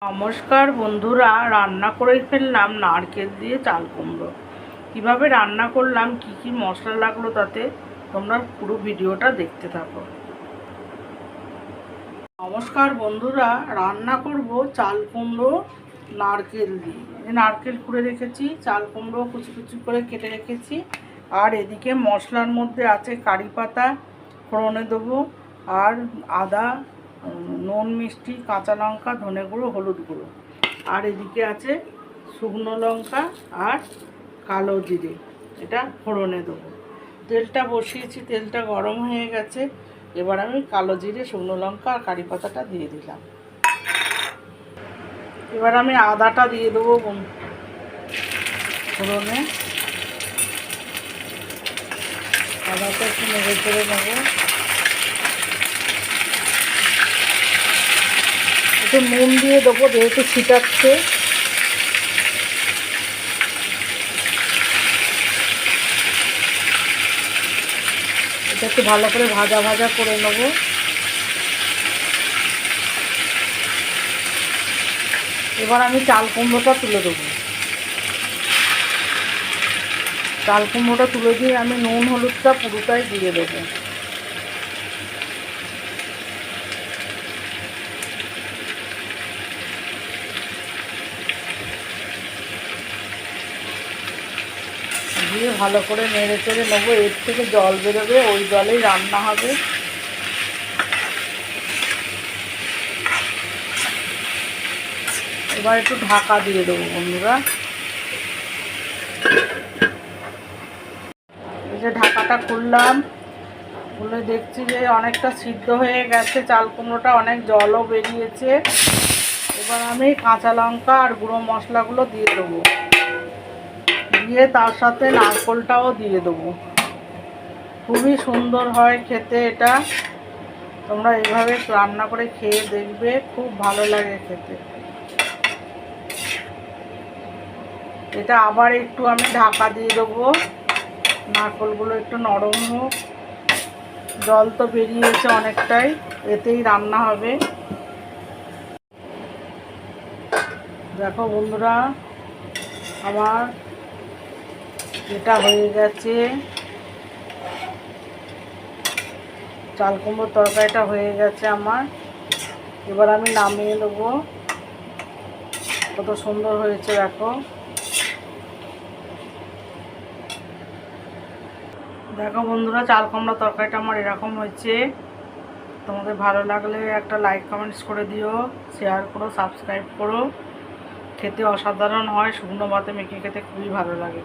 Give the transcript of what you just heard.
নমস্কার বন্ধুরা, রান্না করে ফেললাম নারকেল দিয়ে চাল কুমড়ো। কীভাবে রান্না করলাম, কি কি মশলা লাগলো, তাতে তোমরা পুরো ভিডিওটা দেখতে থাকো। নমস্কার বন্ধুরা, রান্না করব চাল কুমড়ো নারকেল দিয়ে। নারকেল কুড়ে রেখেছি, চাল কুমড়ো কুচি কুচি করে কেটে রেখেছি, আর এদিকে মশলার মধ্যে আছে কারি পাতা ফোড়নে দেবো, আর আদা, নুন, মিষ্টি, কাঁচা লঙ্কা, ধনে গুঁড়ো, হলুদ গুঁড়ো, আর এদিকে আছে শুকনো লঙ্কা আর কালো জিরে। এটা ফোড়নে দেবো। তেলটা বসিয়েছি, তেলটা গরম হয়ে গেছে। এবার আমি কালো জিরে, শুকনো লঙ্কা আর কারি পাতাটা দিয়ে দিলাম। এবার আমি আদাটা দিয়ে দেবো ফোড়নে। আদাটা একটু নেড়ে চেড়ে নেবো। একটু নুন দিয়ে দেবো, যেহেতু ছিটাচ্ছে। এটা একটু ভালো করে ভাজা ভাজা করে নেবো। এবার আমি চাল কুমড়োটা তুলে দেবো। চাল কুমড়োটা তুলে দিয়ে আমি নুন হলুদটা পুরোটাই দিয়ে দেবো। দিয়ে ভালো করে নেড়ে চেড়ে নেবো। এর থেকে জল বেরোবে, ওই জলেই রান্না হবে। এবার একটু ঢাকা দিয়ে দেবো বন্ধুরা। এই যে ঢাকাটা খুললাম, খুলে দেখছি যে অনেকটা সিদ্ধ হয়ে গেছে, চাল কুমড়োটা অনেক জলও বেরিয়েছে। এবার আমি কাঁচা লঙ্কা আর গুঁড়ো মশলাগুলো দিয়ে দেবো, দিয়ে তার সাথে নারকেলটাও দিয়ে দেবো। খুবই সুন্দর হয় খেতে এটা। তোমরা এইভাবে রান্না করে খেয়ে দেখবে, খুব ভালো লাগে খেতে। এটা আবার একটু আমি ঢাকা দিয়ে দেবো, নারকেলগুলো একটু নরম হোক। জল তো বেরিয়েছে অনেকটাই, এতেই রান্না হবে। দেখো বন্ধুরা, আমার এটা হয়ে গেছে, চাল কুমড়োর তরকারিটা হয়ে গেছে আমার। এবার আমি নামিয়ে দেবো। কত সুন্দর হয়েছে দেখো। দেখো বন্ধুরা, চাল কুমড়ো তরকারিটা আমার এরকম হয়েছে। তোমাদের ভালো লাগলে একটা লাইক কমেন্টস করে দিও, শেয়ার করো, সাবস্ক্রাইব করো। খেতে অসাধারণ হয়, শুকনো ভাতে মেখে খেতে খুবই ভালো লাগে।